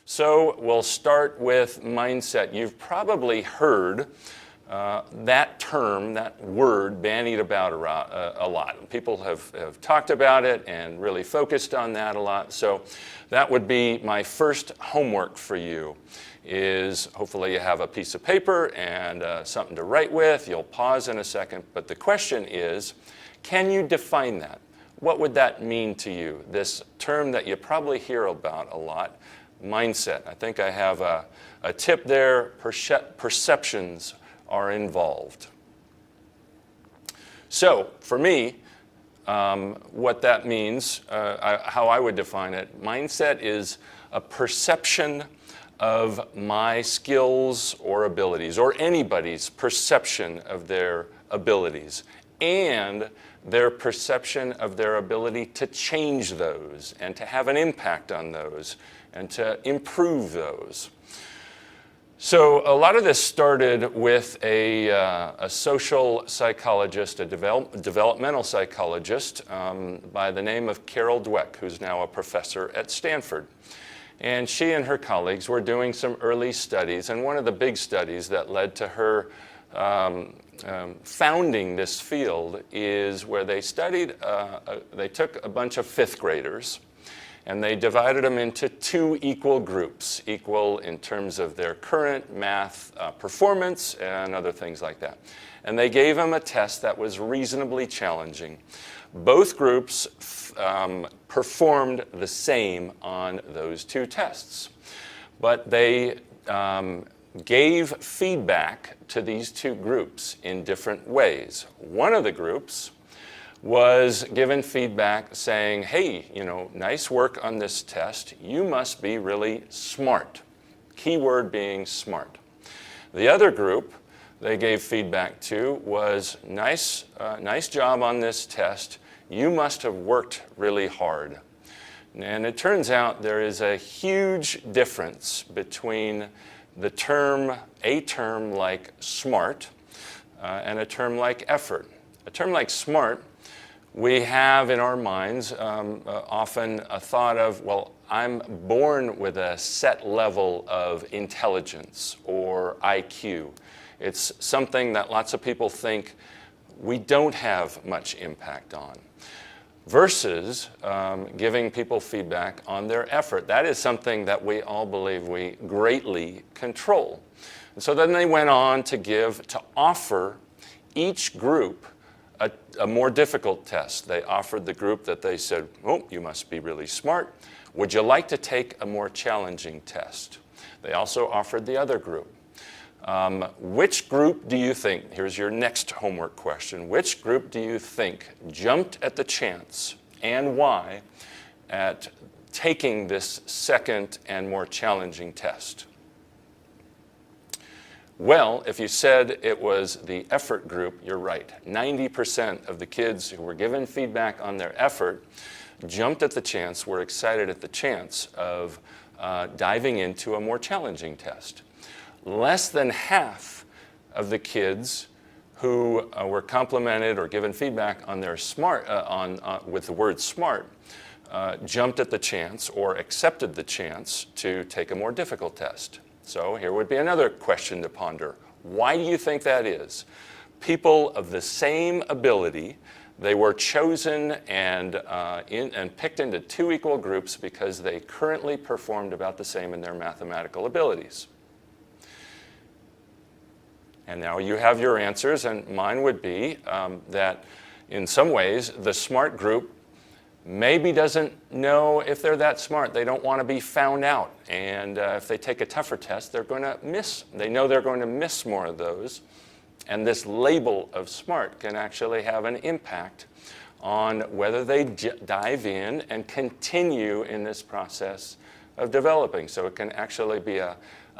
So we'll start with mindset. You've probably heard that term, that word, bandied about a lot. People have talked about it and really focused on that a lot. So that would be my first homework for you, is hopefully you have a piece of paper and something to write with. You'll pause in a second. But the question is, can you define that? What would that mean to you? This term that you probably hear about a lot, mindset. I think I have a tip there. Perceptions are involved. So for me, what that means, how I would define it, mindset is a perception of my skills or abilities, or anybody's perception of their abilities, and their perception of their ability to change those and to have an impact on those and to improve those. So a lot of this started with a social psychologist, a developmental psychologist by the name of Carol Dweck, who's now a professor at Stanford. And she and her colleagues were doing some early studies, and one of the big studies that led to her founding this field is where they studied, they took a bunch of fifth graders, and they divided them into two equal groups, equal in terms of their current math performance and other things like that. And they gave them a test that was reasonably challenging. Both groups performed the same on those two tests, but they gave feedback to these two groups in different ways. One of the groups was given feedback saying, hey, nice work on this test. You must be really smart. Keyword being smart. The other group they gave feedback to was, nice job on this test. You must have worked really hard. And it turns out there is a huge difference between a term like smart and a term like effort. A term like smart, we have in our minds often a thought of, well, I'm born with a set level of intelligence or IQ. It's something that lots of people think we don't have much impact on. Versus giving people feedback on their effort. That is something that we all believe we greatly control. And so then they went on to offer each group a more difficult test. They offered the group that they said, oh, you must be really smart. Would you like to take a more challenging test? They also offered the other group. Which group do you think, here's your next homework question, which group do you think jumped at the chance, and why, at taking this second and more challenging test? Well, if you said it was the effort group, you're right. 90% of the kids who were given feedback on their effort jumped at the chance, were excited at the chance of diving into a more challenging test. Less than half of the kids who were complimented or given feedback on their smart, with the word smart, jumped at the chance or accepted the chance to take a more difficult test. So here would be another question to ponder. Why do you think that is? People of the same ability, they were chosen and picked into two equal groups because they currently performed about the same in their mathematical abilities. And now you have your answers, and mine would be that in some ways the smart group maybe doesn't know if they're that smart. They don't want to be found out. And if they take a tougher test, they're going to miss. They know they're going to miss more of those. And this label of smart can actually have an impact on whether they dive in and continue in this process of developing. So it can actually be a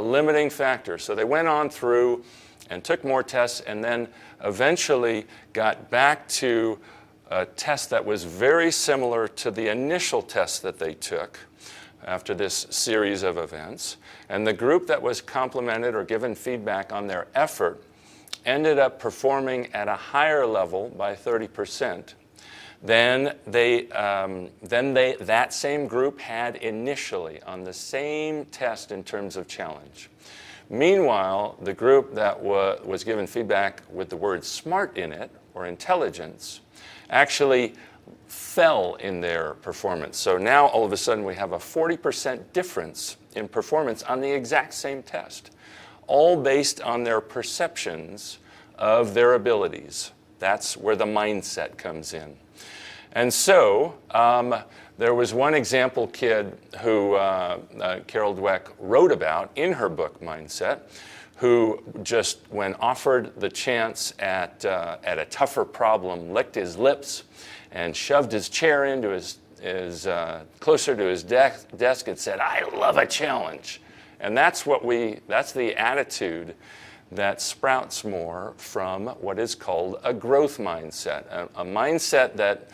limiting factor. So they went on through and took more tests and then eventually got back to a test that was very similar to the initial test that they took after this series of events. And the group that was complimented or given feedback on their effort ended up performing at a higher level by 30%. that same group had initially on the same test in terms of challenge. Meanwhile, the group that was given feedback with the word smart in it, or intelligence, actually fell in their performance. So now all of a sudden we have a 40% difference in performance on the exact same test, all based on their perceptions of their abilities. That's where the mindset comes in. And so there was one example kid who Carol Dweck wrote about in her book, Mindset, who just, when offered the chance at a tougher problem, licked his lips and shoved his chair into his closer to his desk and said, "I love a challenge." And that's the attitude that sprouts more from what is called a growth mindset, a mindset that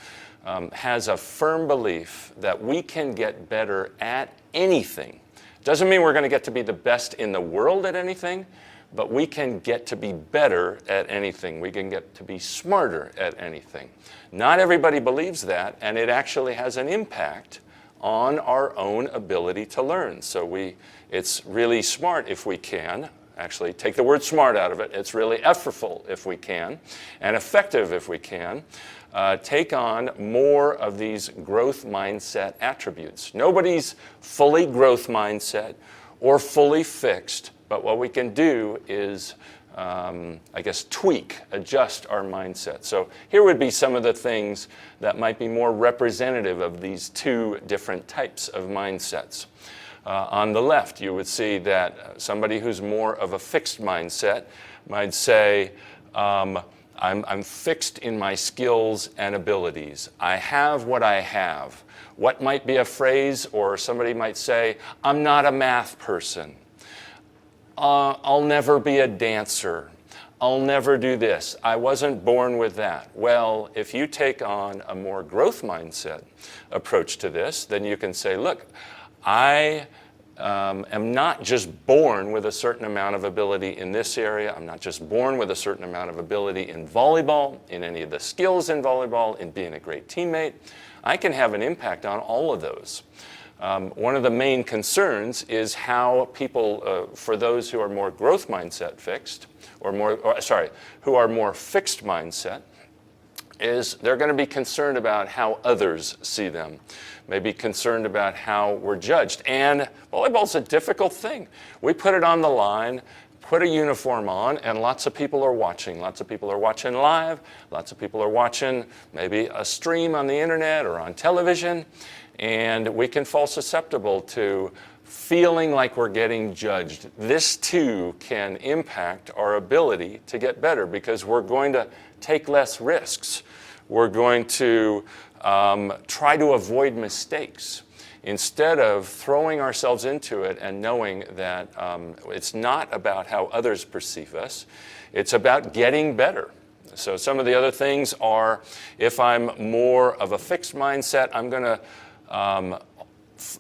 has a firm belief that we can get better at anything. Doesn't mean we're going to get to be the best in the world at anything, but we can get to be better at anything. We can get to be smarter at anything. Not everybody believes that, and it actually has an impact on our own ability to learn. So it's really smart if we can. Actually, take the word smart out of it. It's really effortful if we can, and effective if we can. Take on more of these growth mindset attributes. Nobody's fully growth mindset or fully fixed, but what we can do is, adjust our mindset. So here would be some of the things that might be more representative of these two different types of mindsets. On the left, you would see that somebody who's more of a fixed mindset might say, I'm fixed in my skills and abilities. I have what I have. What might be a phrase, or somebody might say, I'm not a math person. I'll never be a dancer. I'll never do this. I wasn't born with that. Well, if you take on a more growth mindset approach to this, then you can say, look, I am not just born with a certain amount of ability in this area. I'm not just born with a certain amount of ability in volleyball, in any of the skills in volleyball, in being a great teammate. I can have an impact on all of those. One of the main concerns is how people, for those who are more growth mindset fixed, who are more fixed mindset, is they're going to be concerned about how others see them, maybe concerned about how we're judged. And volleyball's a difficult thing. We put it on the line, put a uniform on, and lots of people are watching. Lots of people are watching live. Lots of people are watching maybe a stream on the internet or on television. And we can fall susceptible to feeling like we're getting judged. This too can impact our ability to get better because we're going to take less risks. We're going to try to avoid mistakes instead of throwing ourselves into it and knowing that it's not about how others perceive us. It's about getting better. So some of the other things are, if I'm more of a fixed mindset, I'm going to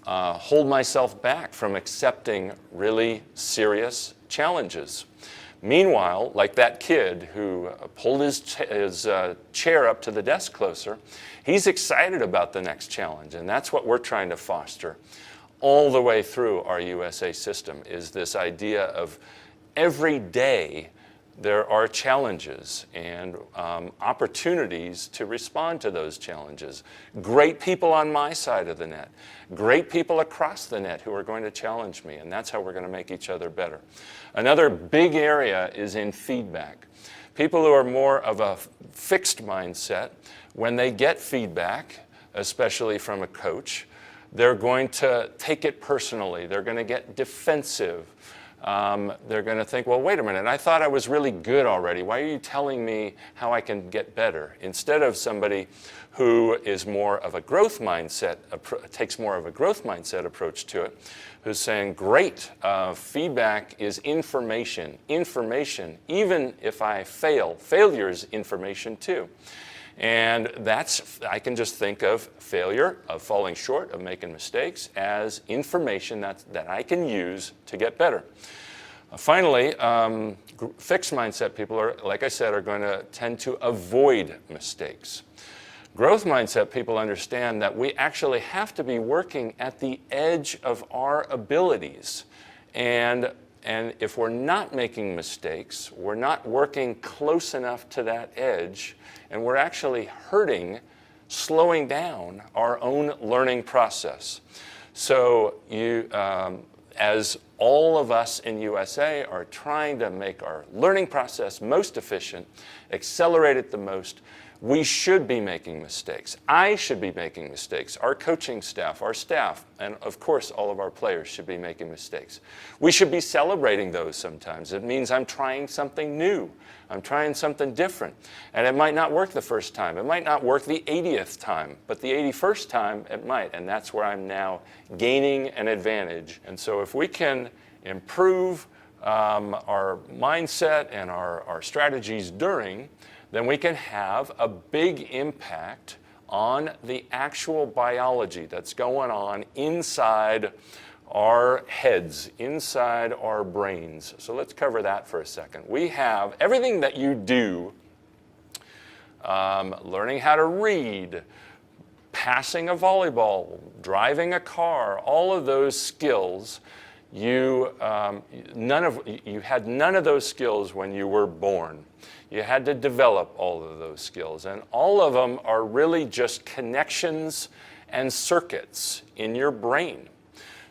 hold myself back from accepting really serious challenges. Meanwhile, like that kid who pulled his chair up to the desk closer, he's excited about the next challenge, and that's what we're trying to foster all the way through our USA system, is this idea of every day there are challenges and opportunities to respond to those challenges. Great people on my side of the net, great people across the net who are going to challenge me, and that's how we're going to make each other better. Another big area is in feedback. People who are more of a fixed mindset, when they get feedback, especially from a coach, they're going to take it personally. They're going to get defensive. They're going to think, well, wait a minute, I thought I was really good already. Why are you telling me how I can get better? Instead of somebody who is more of a growth mindset, takes more of a growth mindset approach to it, who's saying, great, feedback is information. Information, even if I fail, failure is information too. And I can just think of failure, of falling short, of making mistakes, as information that I can use to get better. Finally, fixed mindset people are, like I said, are going to tend to avoid mistakes. Growth mindset people understand that we actually have to be working at the edge of our abilities. And if we're not making mistakes, we're not working close enough to that edge, and we're actually hurting, slowing down our own learning process. So as all of us in USA are trying to make our learning process most efficient, accelerate it the most, we should be making mistakes. I should be making mistakes. Our coaching staff, our staff, and of course all of our players should be making mistakes. We should be celebrating those sometimes. It means I'm trying something new. I'm trying something different. And it might not work the first time. It might not work the 80th time, but the 81st time it might. And that's where I'm now gaining an advantage. And so if we can improve our mindset and our strategies during, then we can have a big impact on the actual biology that's going on inside our heads, inside our brains. So let's cover that for a second. We have everything that you do, learning how to read, passing a volleyball, driving a car, all of those skills, you had none of those skills when you were born. You had to develop all of those skills, and all of them are really just connections and circuits in your brain.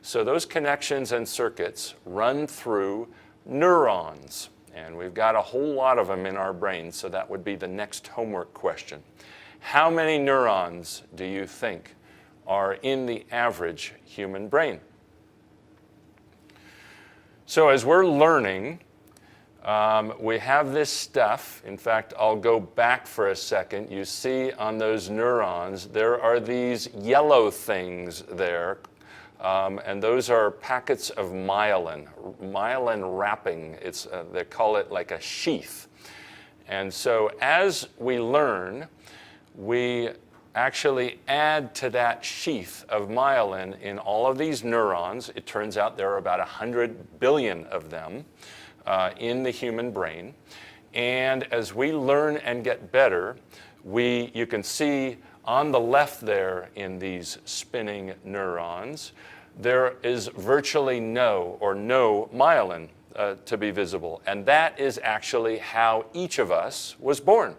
So those connections and circuits run through neurons, and we've got a whole lot of them in our brains, so that would be the next homework question. How many neurons do you think are in the average human brain? So as we're learning, we have this stuff. In fact, I'll go back for a second. You see on those neurons, there are these yellow things there, and those are packets of myelin wrapping. They call it like a sheath. And so as we learn, we actually add to that sheath of myelin in all of these neurons. It turns out there are about 100 billion of them in the human brain. And as we learn and get better, you can see on the left there in these spinning neurons, there is virtually no myelin to be visible. And that is actually how each of us was born.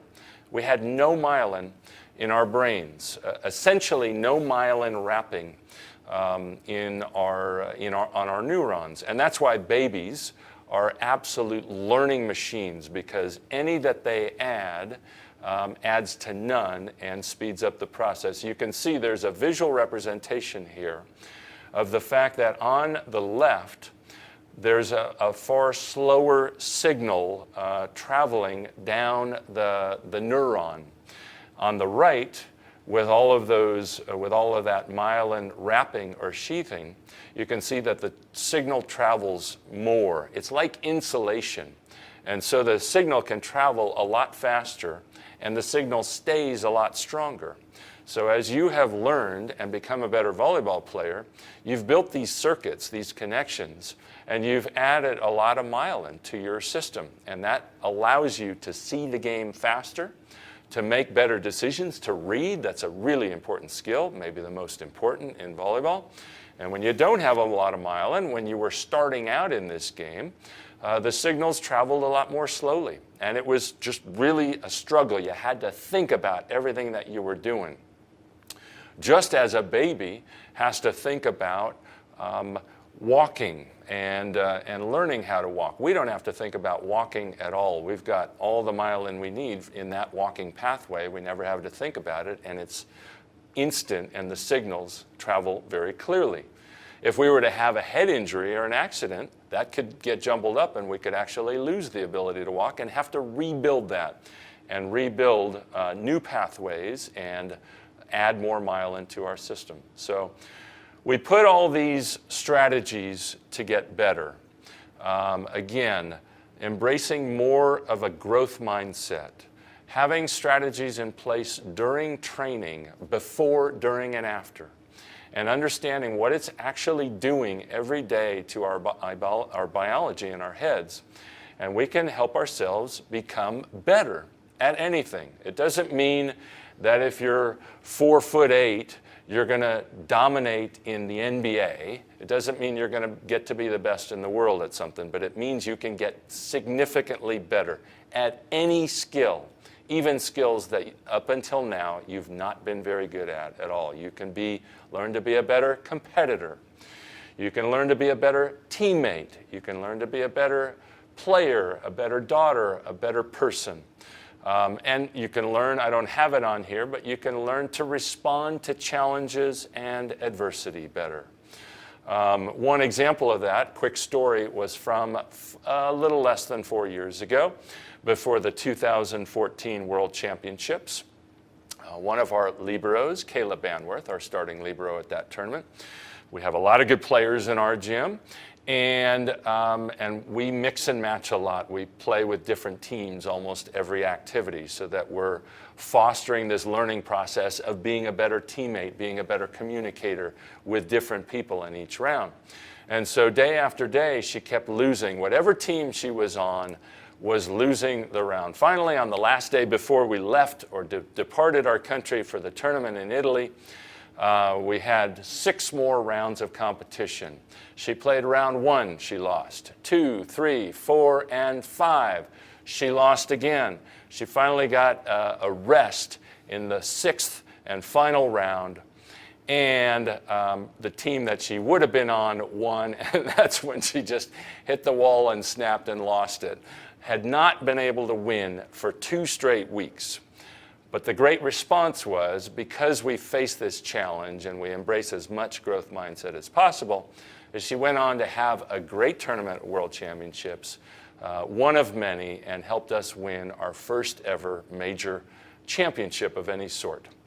We had no myelin in our brains, essentially no myelin wrapping on our neurons. And that's why babies are absolute learning machines, because any that they add adds to none and speeds up the process. You can see there's a visual representation here of the fact that on the left, there's a far slower signal traveling down the neuron. On the right, with all of that myelin wrapping or sheathing, you can see that the signal travels more. It's like insulation. And so the signal can travel a lot faster, and the signal stays a lot stronger. So as you have learned and become a better volleyball player, you've built these circuits, these connections, and you've added a lot of myelin to your system. And that allows you to see the game faster, to make better decisions, to read. That's a really important skill, maybe the most important in volleyball. And when you don't have a lot of myelin, when you were starting out in this game, the signals traveled a lot more slowly. And it was just really a struggle. You had to think about everything that you were doing. Just as a baby has to think about walking and learning how to walk. We don't have to think about walking at all. We've got all the myelin we need in that walking pathway. We never have to think about it, and it's instant, and the signals travel very clearly. If we were to have a head injury or an accident, that could get jumbled up, and we could actually lose the ability to walk and have to rebuild that and rebuild new pathways and add more myelin to our system. So we put all these strategies to get better. Again, embracing more of a growth mindset, having strategies in place during training, before, during, and after, and understanding what it's actually doing every day to our biology in our heads. And we can help ourselves become better at anything. It doesn't mean that if you're 4'8", you're going to dominate in the NBA. It doesn't mean you're going to get to be the best in the world at something, but it means you can get significantly better at any skill, even skills that up until now you've not been very good at all. You can learn to be a better competitor. You can learn to be a better teammate. You can learn to be a better player, a better daughter, a better person. And you can learn, I don't have it on here, but you can learn to respond to challenges and adversity better. One example of that, quick story, was from a little less than 4 years ago, before the 2014 World Championships. One of our liberos, Caleb Banworth, our starting libero at that tournament. We have a lot of good players in our gym, and we mix and match a lot. We play with different teams almost every activity so that we're fostering this learning process of being a better teammate, being a better communicator with different people in each round. And so day after day, she kept losing. Whatever team she was on was losing the round. Finally, on the last day before we left or departed our country for the tournament in Italy, we had 6 more rounds of competition. She played round 1, she lost. 2, 3, 4, and 5. She lost again. She finally got a rest in the 6th and final round. And the team that she would have been on won, and that's when she just hit the wall and snapped and lost it. Had not been able to win for 2 straight weeks. But the great response was, because we face this challenge and we embrace as much growth mindset as possible, is she went on to have a great tournament at World Championships, one of many, and helped us win our first ever major championship of any sort.